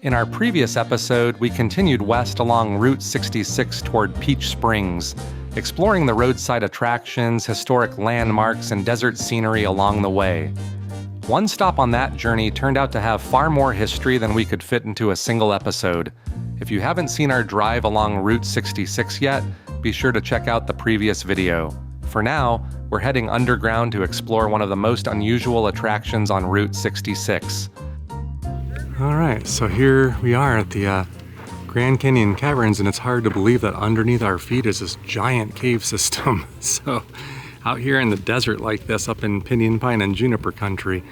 In our previous episode, we continued west along Route 66 toward Peach Springs, exploring the roadside attractions, historic landmarks, and desert scenery along the way. One stop on that journey turned out to have far more history than we could fit into a single episode. If you haven't seen our drive along Route 66 yet, be sure to check out the previous video. For now, we're heading underground to explore one of the most unusual attractions on Route 66. All right, so here we are at the Grand Canyon Caverns, and it's hard to believe that underneath our feet is this giant cave system. So out here in the desert like this, up in Pinyon Pine and Juniper country.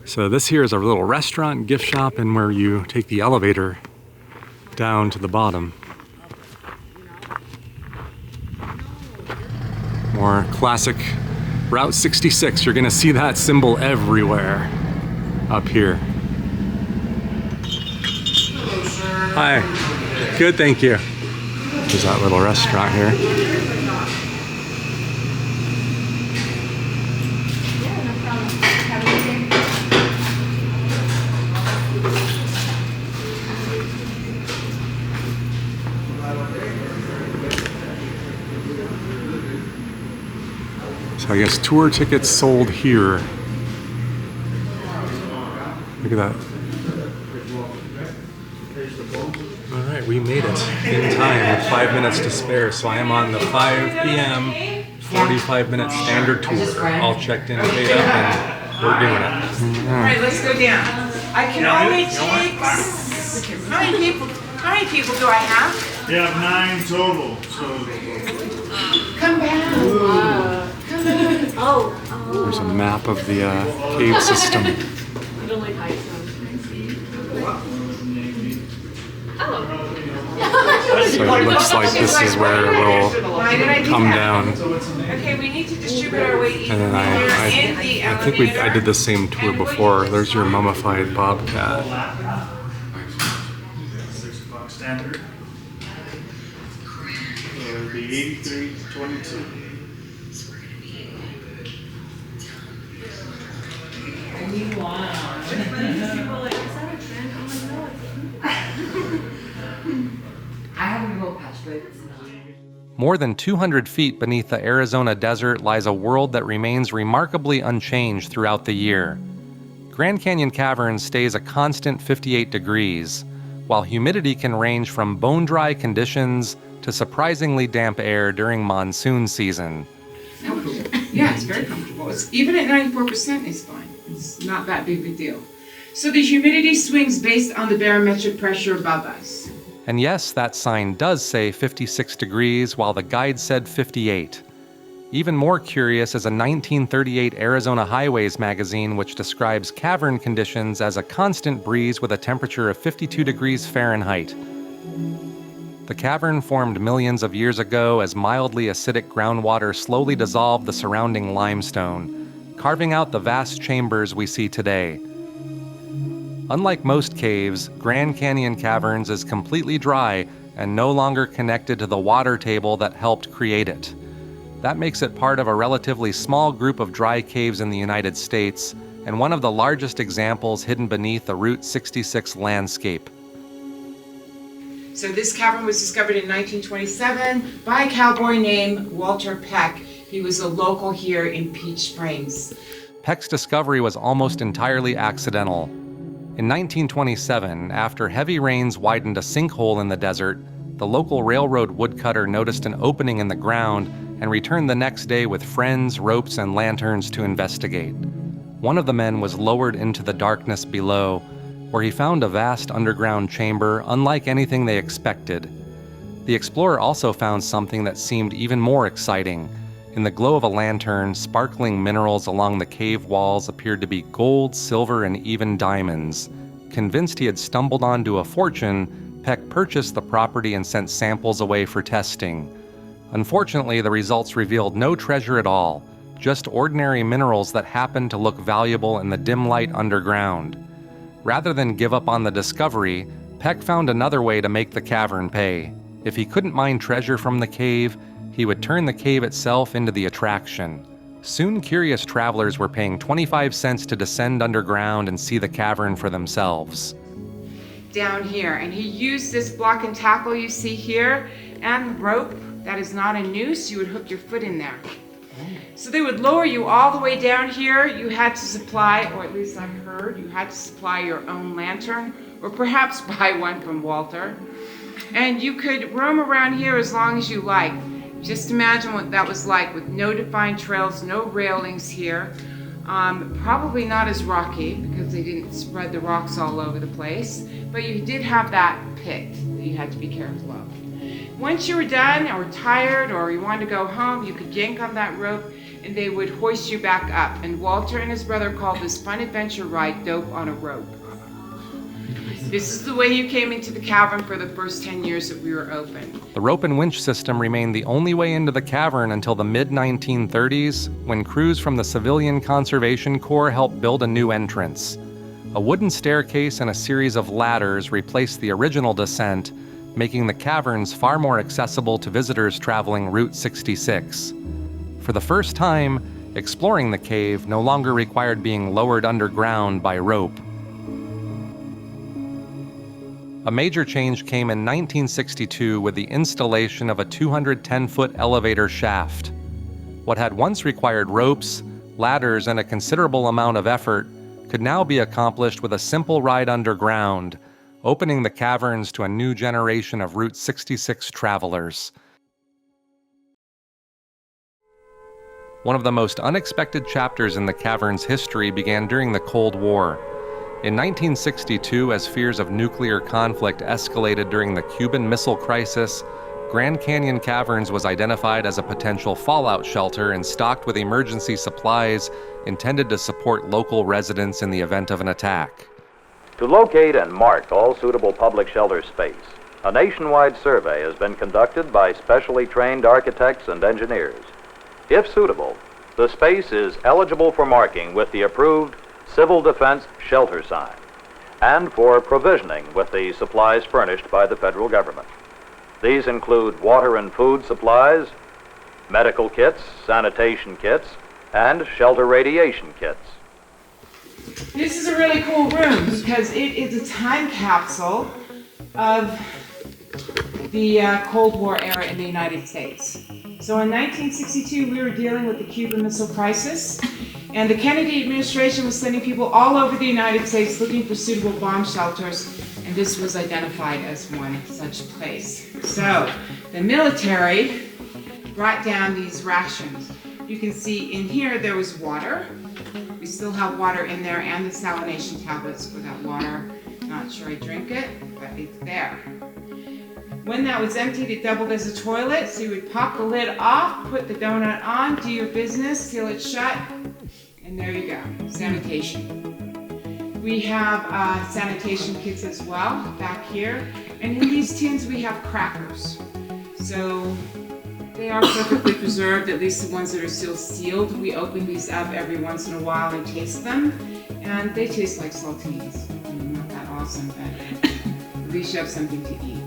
So this here is a little restaurant, gift shop, and where you take the elevator down to the bottom. More classic Route 66. You're gonna see that symbol everywhere up here. Hi. Good, thank you. There's that little restaurant here. So I guess tour tickets sold here. Look at that. We made it in time with 5 minutes to spare, so I am on the 5 p.m. 45-minute standard tour. All checked in, paid up, and we're doing it. All right, let's go down. I can only take... How many people do I have? You have 9 total, so... Come back. There's a map of the cave system. So it looks like this is where we'll come down. Okay, we need to distribute our weight And then I think I did the same tour before. There's your mummified bobcat. $6 standard. So it would be 83.22. More than 200 feet beneath the Arizona desert lies a world that remains remarkably unchanged throughout the year. Grand Canyon Caverns stays a constant 58 degrees, while humidity can range from bone-dry conditions to surprisingly damp air during monsoon season. Yeah, it's very comfortable. Even at 94%, it's fine. It's not that big of a deal. So the humidity swings based on the barometric pressure above us. And yes, that sign does say 56 degrees, while the guide said 58. Even more curious is a 1938 Arizona Highways magazine which describes cavern conditions as a constant breeze with a temperature of 52 degrees Fahrenheit. The cavern formed millions of years ago as mildly acidic groundwater slowly dissolved the surrounding limestone, carving out the vast chambers we see today. Unlike most caves, Grand Canyon Caverns is completely dry and no longer connected to the water table that helped create it. That makes it part of a relatively small group of dry caves in the United States, and one of the largest examples hidden beneath the Route 66 landscape. So this cavern was discovered in 1927 by a cowboy named Walter Peck. He was a local here in Peach Springs. Peck's discovery was almost entirely accidental. In 1927, after heavy rains widened a sinkhole in the desert, the local railroad woodcutter noticed an opening in the ground and returned the next day with friends, ropes, and lanterns to investigate. One of the men was lowered into the darkness below, where he found a vast underground chamber unlike anything they expected. The explorer also found something that seemed even more exciting. In the glow of a lantern, sparkling minerals along the cave walls appeared to be gold, silver, and even diamonds. Convinced he had stumbled onto a fortune, Peck purchased the property and sent samples away for testing. Unfortunately, the results revealed no treasure at all, just ordinary minerals that happened to look valuable in the dim light underground. Rather than give up on the discovery, Peck found another way to make the cavern pay. If he couldn't mine treasure from the cave, he would turn the cave itself into the attraction. Soon curious travelers were paying 25 cents to descend underground and see the cavern for themselves. down here. And he used this block and tackle you see here and rope that is not a noose. You would hook your foot in there. So they would lower you all the way down here. You had to supply, or at least I heard, you had to supply your own lantern, or perhaps buy one from Walter. And you could roam around here as long as you like. Just imagine what that was like with no defined trails, no railings here. Probably not as rocky because they didn't spread the rocks all over the place, but you did have that pit that you had to be careful of. Once you were done or tired or you wanted to go home, you could yank on that rope and they would hoist you back up. And Walter and his brother called this fun adventure ride Dope on a Rope. This is the way you came into the cavern for the first 10 years that we were open. The rope and winch system remained the only way into the cavern until the mid-1930s, when crews from the Civilian Conservation Corps helped build a new entrance. A wooden staircase and a series of ladders replaced the original descent, making the caverns far more accessible to visitors traveling Route 66. For the first time, exploring the cave no longer required being lowered underground by rope. A major change came in 1962 with the installation of a 210-foot elevator shaft. What had once required ropes, ladders, and a considerable amount of effort could now be accomplished with a simple ride underground, opening the caverns to a new generation of Route 66 travelers. One of the most unexpected chapters in the cavern's history began during the Cold War. In 1962, as fears of nuclear conflict escalated during the Cuban Missile Crisis, Grand Canyon Caverns was identified as a potential fallout shelter and stocked with emergency supplies intended to support local residents in the event of an attack. To locate and mark all suitable public shelter space, a nationwide survey has been conducted by specially trained architects and engineers. If suitable, the space is eligible for marking with the approved Civil Defense Shelter sign and for provisioning with the supplies furnished by the federal government. These include water and food supplies, medical kits, sanitation kits, and shelter radiation kits. This is a really cool room because it is a time capsule of the Cold War era in the United States. So in 1962, we were dealing with the Cuban Missile Crisis, and the Kennedy administration was sending people all over the United States looking for suitable bomb shelters, and this was identified as one such place. So the military brought down these rations. You can see in here there was water. We still have water in there and the salination tablets for that water. Not sure I drink it, but it's there. When that was emptied, it doubled as a toilet, so you would pop the lid off, put the donut on, do your business, seal it shut, and there you go, sanitation. We have sanitation kits as well back here, and in these tins we have crackers. So they are perfectly preserved, at least the ones that are still sealed. We open these up every once in a while and taste them, and they taste like saltines. Not that awesome, but at least you have something to eat.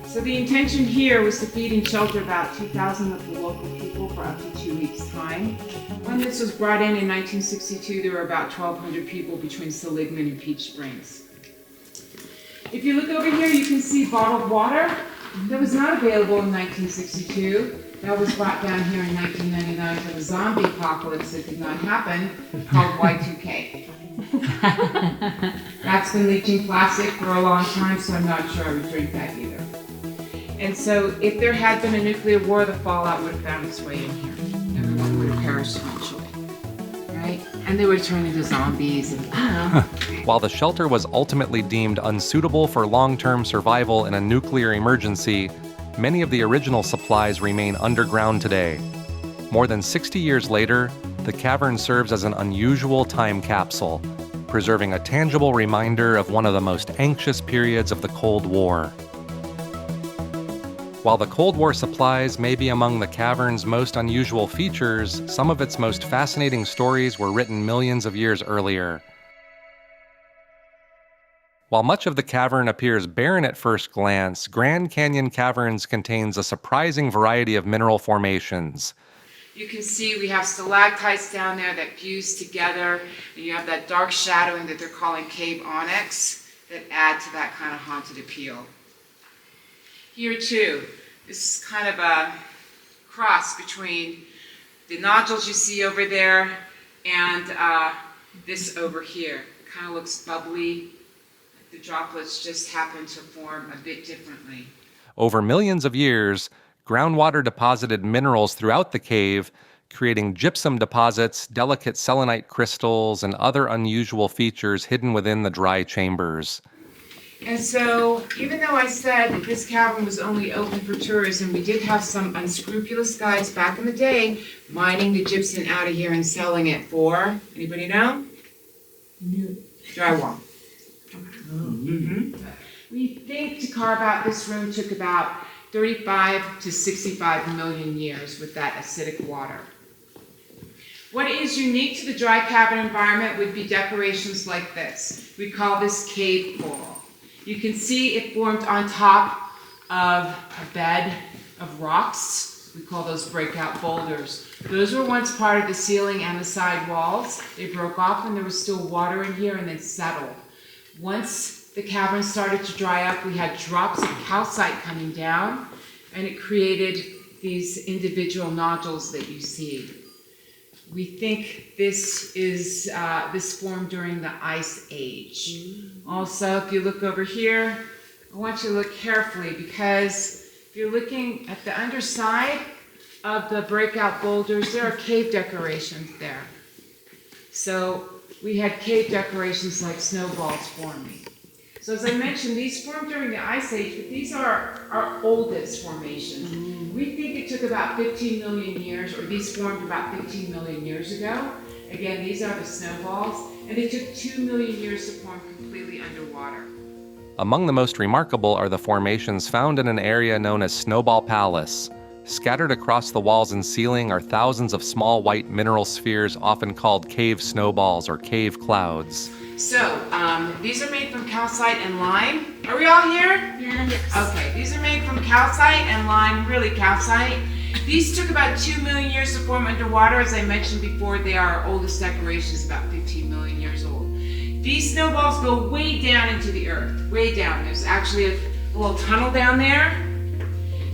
So the intention here was to feed and shelter about 2,000 of the local people for up to 2 weeks' time. When this was brought in 1962, there were about 1,200 people between Seligman and Peach Springs. If you look over here, you can see bottled water that was not available in 1962. That was brought down here in 1999 for the zombie apocalypse that did not happen, called Y2K. That's been leaching plastic for a long time, so I'm not sure I would drink that either. And so if there had been a nuclear war, the fallout would have found its way in here. Everyone would have perished eventually, right? And they would turn into zombies and, While the shelter was ultimately deemed unsuitable for long-term survival in a nuclear emergency, many of the original supplies remain underground today. More than 60 years later, the cavern serves as an unusual time capsule, preserving a tangible reminder of one of the most anxious periods of the Cold War. While the Cold War supplies may be among the cavern's most unusual features, some of its most fascinating stories were written millions of years earlier. While much of the cavern appears barren at first glance, Grand Canyon Caverns contains a surprising variety of mineral formations. you can see we have stalactites down there that fuse together, and you have that dark shadowing that they're calling cave onyx. that add to that kind of haunted appeal. Here too, this is kind of a cross between the nodules you see over there and this over here. It kind of looks bubbly. The droplets just happen to form a bit differently. Over millions of years, groundwater deposited minerals throughout the cave, creating gypsum deposits, delicate selenite crystals, and other unusual features hidden within the dry chambers. And so, even though I said that this cavern was only open for tourism, we did have some unscrupulous guys back in the day mining the gypsum out of here and selling it for, anybody know? Drywall. We think to carve out this room took about 35 to 65 million years with that acidic water. What is unique to the dry cavern environment would be decorations like this. We call this cave coral. You can see it formed on top of a bed of rocks. We call those breakout boulders. Those were once part of the ceiling and the side walls. They broke off and there was still water in here and then settled. Once the cavern started to dry up, we had drops of calcite coming down, and it created these individual nodules that you see. We think this formed during the Ice Age. Also, if you look over here, I want you to look carefully, because if you're looking at the underside of the breakout boulders, there are cave decorations there. So we had cave decorations like snowballs forming. So as I mentioned, these formed during the Ice Age, but these are our oldest formations. We think it took about 15 million years, or these formed about 15 million years ago. Again, these are the snowballs, and it took 2 million years to form completely underwater. Among the most remarkable are the formations found in an area known as Snowball Palace. Scattered across the walls and ceiling are thousands of small white mineral spheres, often called cave snowballs or cave clouds. So, these are made from calcite and lime. Are we all here? Yes. Okay, these are made from calcite and lime, really calcite. These took about 2 million years to form underwater. As I mentioned before, they are our oldest decorations, about 15 million years old. These snowballs go way down into the earth, way down. There's actually a little tunnel down there.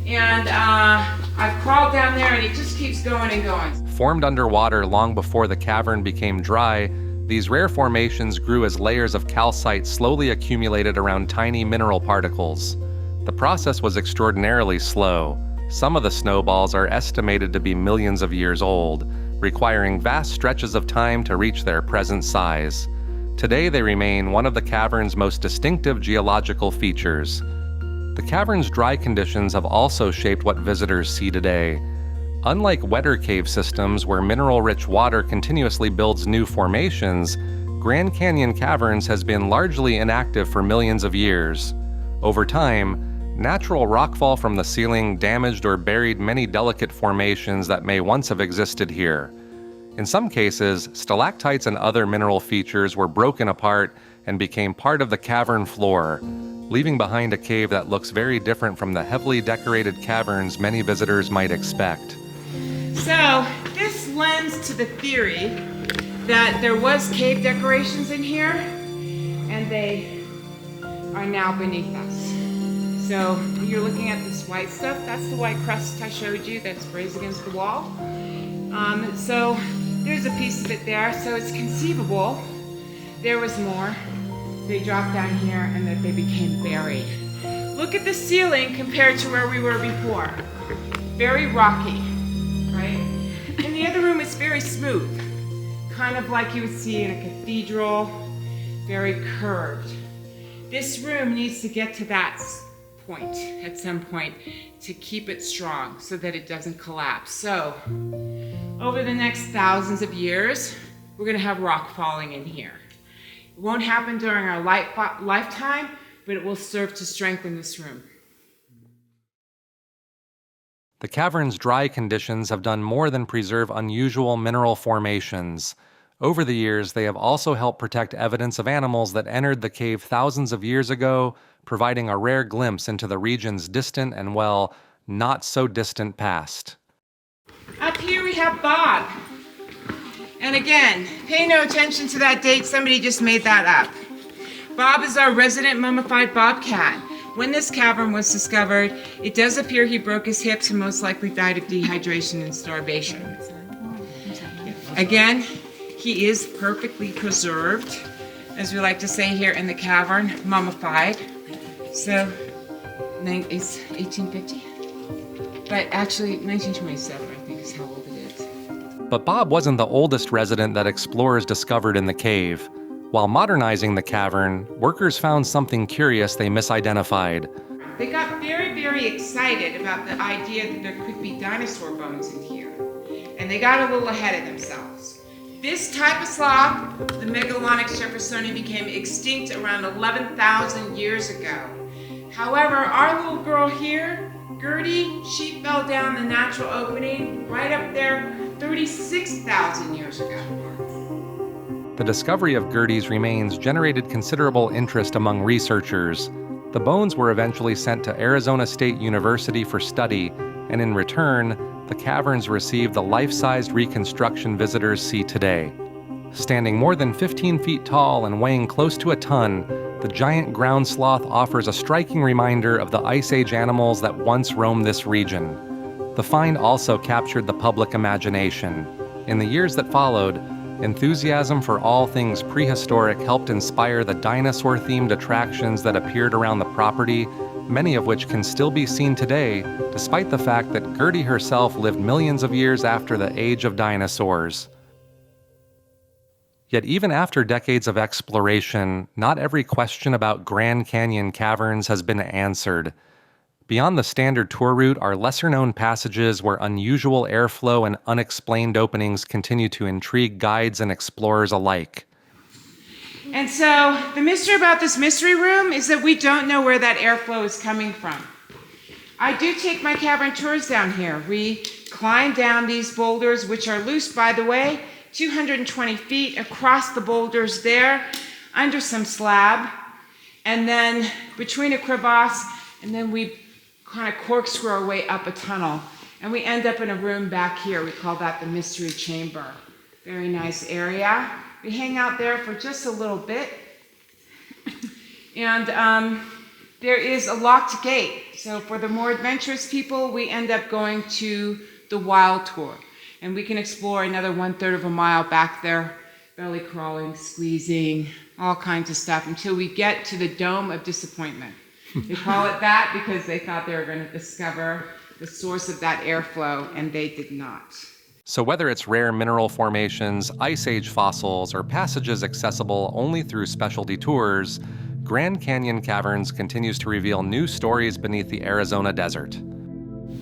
And I've crawled down there and it just keeps going and going. Formed underwater long before the cavern became dry, these rare formations grew as layers of calcite slowly accumulated around tiny mineral particles. The process was extraordinarily slow. Some of the snowballs are estimated to be millions of years old, requiring vast stretches of time to reach their present size. Today they remain one of the cavern's most distinctive geological features. The cavern's dry conditions have also shaped what visitors see today. Unlike wetter cave systems where mineral-rich water continuously builds new formations, Grand Canyon Caverns has been largely inactive for millions of years. Over time, natural rockfall from the ceiling damaged or buried many delicate formations that may once have existed here. In some cases, stalactites and other mineral features were broken apart and became part of the cavern floor, leaving behind a cave that looks very different from the heavily decorated caverns many visitors might expect. So this lends to the theory that there was cave decorations in here, and they are now beneath us. So when you're looking at this white stuff, that's the white crust I showed you that's raised against the wall. So there's a piece of it there, so it's conceivable there was more. They dropped down here and that they became buried. Look at the ceiling compared to where we were before. Very rocky, right? In the other room, it's very smooth, kind of like you would see in a cathedral, very curved. This room needs to get to that point at some point to keep it strong so that it doesn't collapse. So over the next thousands of years, we're going to have rock falling in here. It won't happen during our lifetime, but it will serve to strengthen this room. The cavern's dry conditions have done more than preserve unusual mineral formations. Over the years, they have also helped protect evidence of animals that entered the cave thousands of years ago, providing a rare glimpse into the region's distant and, well, not so distant past. Up here we have Bob. And again, pay no attention to that date, somebody just made that up. Bob is our resident mummified bobcat. When this cavern was discovered, it does appear he broke his hips and most likely died of dehydration and starvation. Again, he is perfectly preserved, as we like to say here in the cavern, mummified. So, it's 1850? But actually, 1927, I think, is how old it is. But Bob wasn't the oldest resident that explorers discovered in the cave. While modernizing the cavern, workers found something curious they misidentified. They got very, very excited about the idea that there could be dinosaur bones in here. And they got a little ahead of themselves. This type of sloth, the Megalonyx jeffersoni, became extinct around 11,000 years ago. However, our little girl here, Gertie, she fell down the natural opening right up there 36,000 years ago. The discovery of Gertie's remains generated considerable interest among researchers. The bones were eventually sent to Arizona State University for study, and in return, the caverns received the life-sized reconstruction visitors see today. Standing more than 15 feet tall and weighing close to a ton, the giant ground sloth offers a striking reminder of the Ice Age animals that once roamed this region. The find also captured the public imagination. In the years that followed, enthusiasm for all things prehistoric helped inspire the dinosaur-themed attractions that appeared around the property, many of which can still be seen today, despite the fact that Gertie herself lived millions of years after the age of dinosaurs. Yet even after decades of exploration, not every question about Grand Canyon Caverns has been answered. Beyond the standard tour route are lesser-known passages where unusual airflow and unexplained openings continue to intrigue guides and explorers alike. And so, the mystery about this mystery room is that we don't know where that airflow is coming from. I do take my cavern tours down here. We climb down these boulders, which are loose, by the way, 220 feet across the boulders there, under some slab, and then between a crevasse, and then we kind of corkscrew our way up a tunnel. And we end up in a room back here. We call that the mystery chamber. Very nice area. We hang out there for just a little bit. And there is a locked gate. So for the more adventurous people, we end up going to the wild tour. And we can explore another 1/3 of a mile back there, belly crawling, squeezing, all kinds of stuff, until we get to the Dome of Disappointment. They call it that because they thought they were going to discover the source of that airflow, and they did not. So whether it's rare mineral formations, ice age fossils, or passages accessible only through specialty tours, Grand Canyon Caverns continues to reveal new stories beneath the Arizona desert.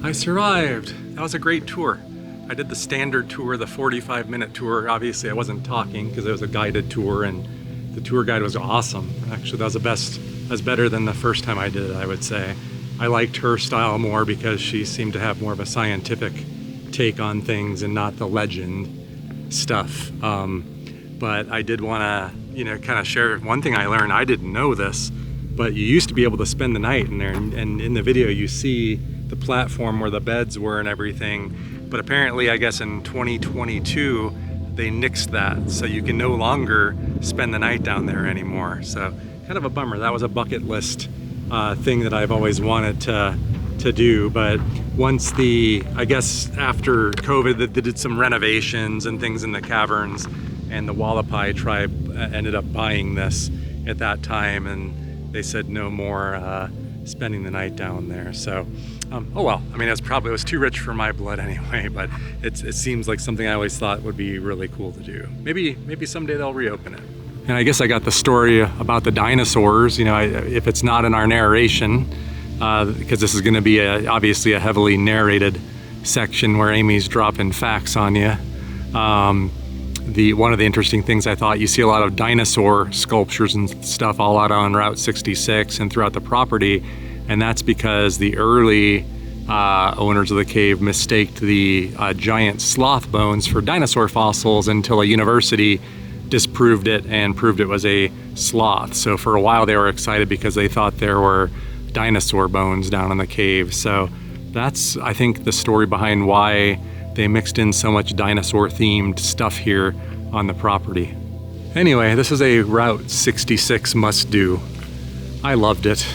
I survived. That was a great tour. I did the standard tour, the 45-minute tour. Obviously, I wasn't talking because it was a guided tour, and the tour guide was awesome. Actually, that was the best. That's better than the first time I did it, I would say. I liked her style more because she seemed to have more of a scientific take on things and not the legend stuff. But I did want to, kind of share one thing I learned. I didn't know this, but you used to be able to spend the night in there. And in the video, you see the platform where the beds were and everything. But apparently, I guess in 2022, they nixed that. So you can no longer spend the night down there anymore. So kind of a bummer. That was a bucket list thing that I've always wanted to do. But once I guess after COVID, they did some renovations and things in the caverns, and the Wallapai tribe ended up buying this at that time, and they said no more spending the night down there. So, oh well. I mean, it was too rich for my blood anyway. But it seems like something I always thought would be really cool to do. Maybe someday they'll reopen it. And I guess I got the story about the dinosaurs, if it's not in our narration, because this is going to be obviously a heavily narrated section where Amy's dropping facts on you. One of the interesting things I thought, you see a lot of dinosaur sculptures and stuff all out on Route 66 and throughout the property, and that's because the early owners of the cave mistaked the giant sloth bones for dinosaur fossils until a university disproved it and proved it was a sloth. So for a while they were excited because they thought there were dinosaur bones down in the cave. So that's, I think, the story behind why they mixed in so much dinosaur themed stuff here on the property. Anyway, this is a Route 66 must-do. I loved it.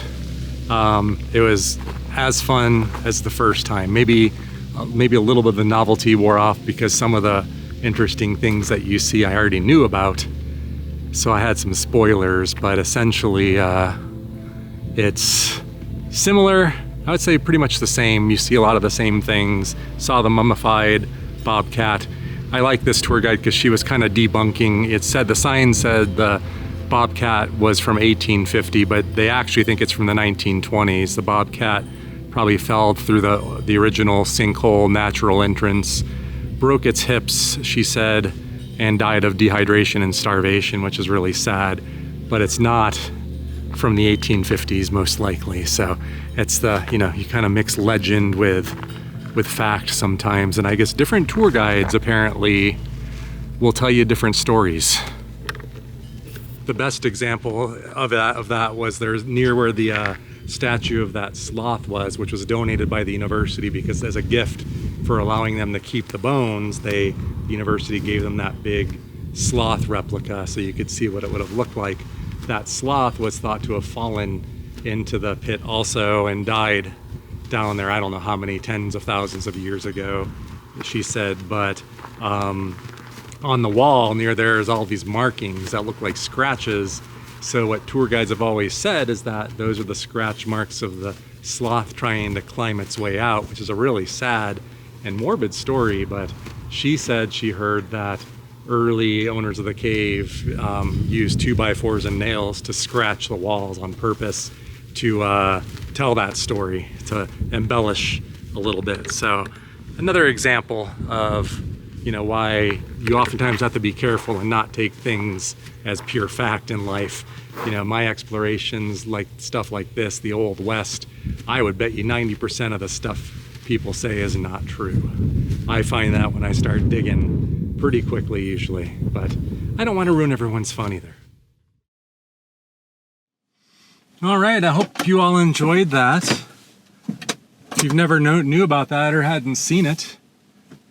It was as fun as the first time. Maybe a little bit of the novelty wore off because some of the interesting things that you see I already knew about. So I had some spoilers, but essentially it's similar. I would say pretty much the same. You see a lot of the same things. Saw the mummified bobcat. I like this tour guide because she was kind of debunking. It said, the sign said the bobcat was from 1850, but they actually think it's from the 1920s. The bobcat probably fell through the original sinkhole natural entrance, broke its hips, she said, and died of dehydration and starvation, which is really sad. But it's not from the 1850s, most likely. So it's you kind of mix legend with fact sometimes, and I guess different tour guides apparently will tell you different stories. The best example of that was there's near where the statue of that sloth was, which was donated by the university because as a gift for allowing them to keep the bones, the university gave them that big sloth replica so you could see what it would have looked like. That sloth was thought to have fallen into the pit also and died down there. I don't know how many tens of thousands of years ago, she said, but on the wall near there is all these markings that look like scratches. So what tour guides have always said is that those are the scratch marks of the sloth trying to climb its way out, which is a really sad and morbid story. But she said she heard that early owners of the cave used 2x4s and nails to scratch the walls on purpose to tell that story, to embellish a little bit. So another example of why you oftentimes have to be careful and not take things as pure fact in life. My explorations, like stuff like this, the Old West, I would bet you 90% of the stuff people say is not true. I find that when I start digging pretty quickly usually, but I don't want to ruin everyone's fun either. All right, I hope you all enjoyed that. If you've never knew about that or hadn't seen it,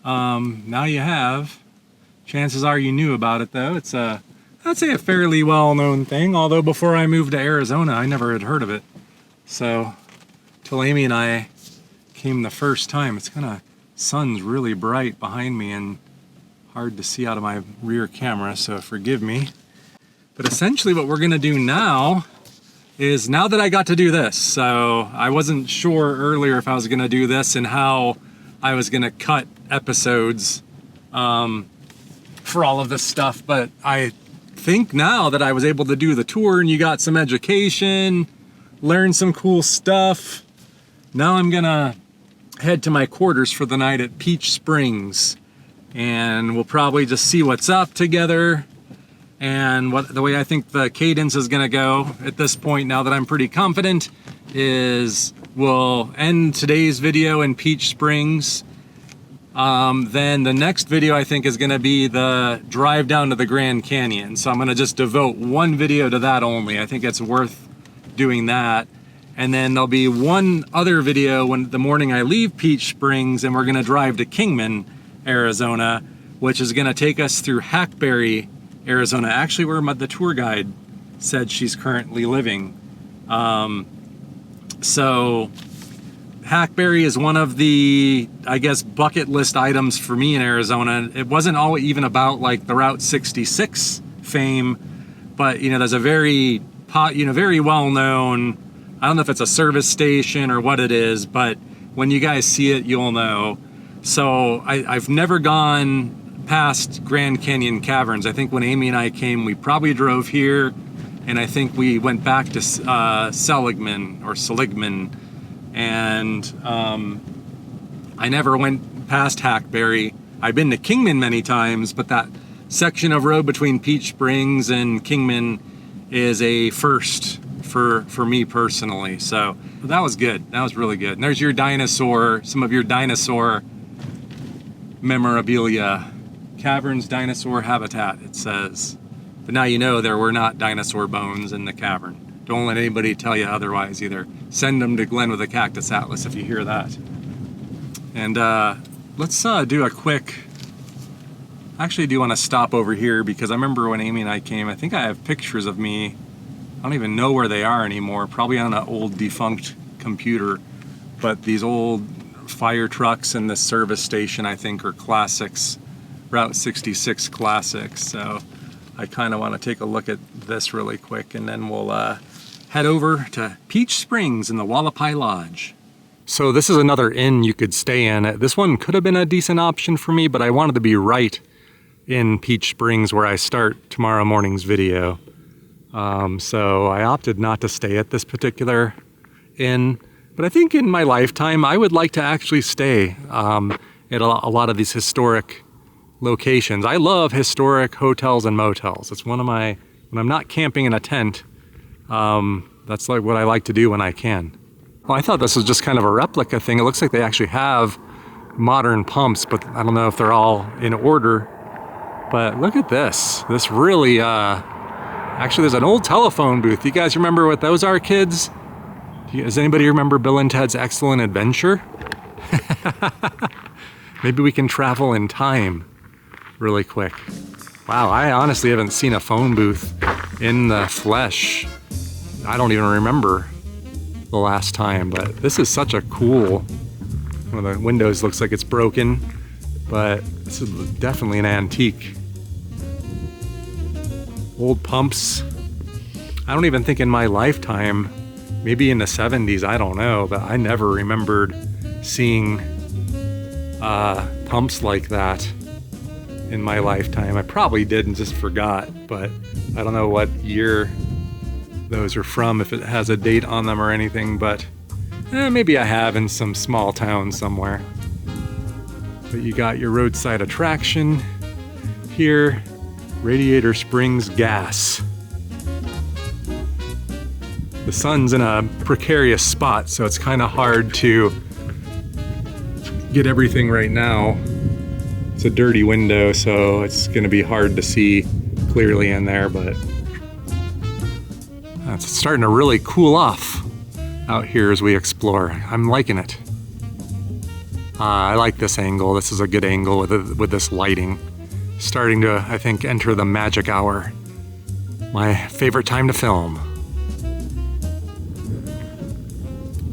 now you have. Chances are you knew about it though. It's I'd say a fairly well-known thing, although before I moved to Arizona, I never had heard of it. So, till Amy and I came the first time, it's sun's really bright behind me and hard to see out of my rear camera, so forgive me. But essentially what we're gonna do now is, now that I got to do this, so I wasn't sure earlier if I was gonna do this and how I was gonna cut episodes for all of this stuff, but I think now that I was able to do the tour and you got some education, learn some cool stuff, now I'm gonna head to my quarters for the night at Peach Springs, and we'll probably just see what's up together. And the way I think the cadence is gonna go at this point, now that I'm pretty confident, is we'll end today's video in Peach Springs. Then the next video I think is gonna be the drive down to the Grand Canyon. So I'm gonna just devote one video to that only. I think it's worth doing that. And then there'll be one other video when the morning I leave Peach Springs, and we're gonna drive to Kingman, Arizona, which is gonna take us through Hackberry, Arizona, actually where the tour guide said she's currently living. So Hackberry is one of the, I guess, bucket list items for me in Arizona. It wasn't all even about like the Route 66 fame, but there's a very very well known, I don't know if it's a service station or what it is, but when you guys see it, you'll know. So I've never gone past Grand Canyon Caverns. I think when Amy and I came, we probably drove here, and I think we went back to Seligman, and I never went past Hackberry. I've been to Kingman many times, but that section of road between Peach Springs and Kingman is a first for me personally. So that was good. That was really good. And there's your dinosaur, some of your dinosaur memorabilia. Caverns dinosaur habitat, it says. But now you know there were not dinosaur bones in the cavern. Don't let anybody tell you otherwise either. Send them to Glenn with a Cactus Atlas if you hear that. And let's do a quick Actually, I do want to stop over here because I remember when Amy and I came, I think I have pictures of me. I don't even know where they are anymore, probably on an old defunct computer. But these old fire trucks and this service station, I think, are classics, Route 66 classics. So I kind of want to take a look at this really quick, and then we'll head over to Peach Springs in the Wallapai Lodge. So this is another inn you could stay in. This one could have been a decent option for me, but I wanted to be right in Peach Springs where I start tomorrow morning's video. So I opted not to stay at this particular inn, but I think in my lifetime I would like to actually stay at a lot of these historic locations. I love historic hotels and motels. It's one of my, when I'm not camping in a tent, that's like what I like to do when I can. Well, I thought this was just kind of a replica thing. It looks like they actually have modern pumps, but I don't know if they're all in order. But look at this. This really, actually there's an old telephone booth. You guys remember what those are, kids? Does anybody remember Bill and Ted's Excellent Adventure? Maybe we can travel in time really quick. Wow, I honestly haven't seen a phone booth in the flesh. I don't even remember the last time, but this is such a cool, one of the windows looks like it's broken, but this is definitely an antique. Old pumps. I don't even think in my lifetime, maybe in the 70s, I don't know, but I never remembered seeing pumps like that in my lifetime. I probably did and just forgot, but I don't know what year those are from, if it has a date on them or anything, but maybe I have in some small town somewhere. But you got your roadside attraction here, Radiator Springs Gas. The sun's in a precarious spot, so it's kind of hard to get everything right now. It's a dirty window, so it's going to be hard to see clearly in there, but it's starting to really cool off out here as we explore. I'm liking it. I like this angle. This is a good angle with this lighting. Starting to, I think, enter the magic hour. My favorite time to film.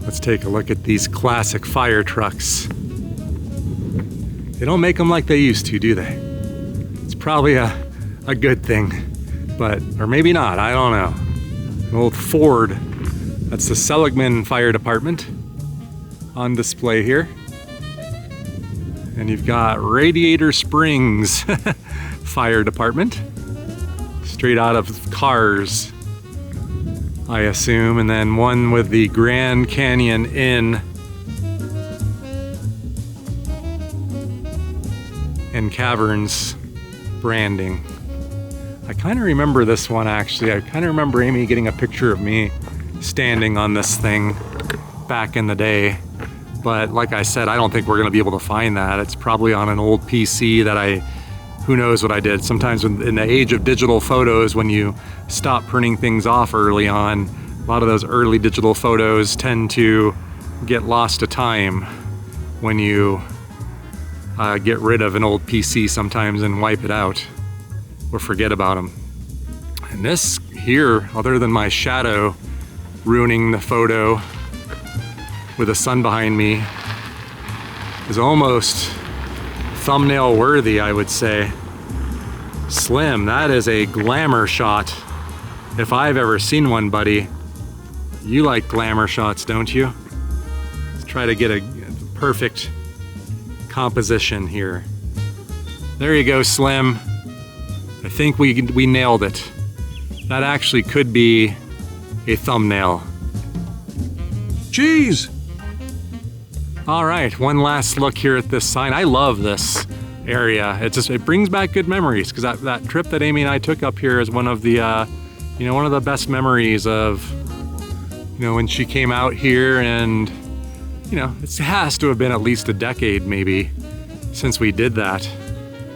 Let's take a look at these classic fire trucks. They don't make them like they used to, do they? It's probably a good thing, but, or maybe not, I don't know. An old Ford, that's the Seligman Fire Department on display here. And you've got Radiator Springs Fire Department, straight out of Cars, I assume, and then one with the Grand Canyon Inn and Caverns branding. I kind of remember this one actually. I kind of remember Amy getting a picture of me standing on this thing back in the day. But like I said, I don't think we're going to be able to find that. It's probably on an old PC that who knows what I did. Sometimes in the age of digital photos, when you stop printing things off early on, a lot of those early digital photos tend to get lost to time when you get rid of an old PC sometimes and wipe it out or forget about them. And this here, other than my shadow ruining the photo with the sun behind me, is almost thumbnail worthy, I would say. Slim, that is a glamour shot. If I've ever seen one, buddy. You like glamour shots, don't you? Let's try to get a perfect composition here. There you go, Slim. I think we nailed it. That actually could be a thumbnail. Jeez! All right, one last look here at this sign. I love this area. It brings back good memories, because that trip that Amy and I took up here is one of the one of the best memories of when she came out here, and it has to have been at least a decade maybe since we did that.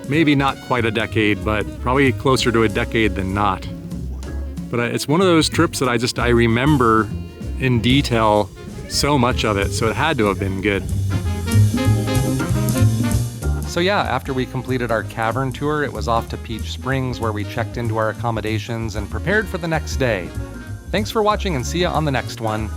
Maybe not quite a decade, but probably closer to a decade than not. But it's one of those trips that I remember in detail so much of it, so it had to have been good. So yeah, after we completed our cavern tour, it was off to Peach Springs where we checked into our accommodations and prepared for the next day. Thanks for watching and see you on the next one.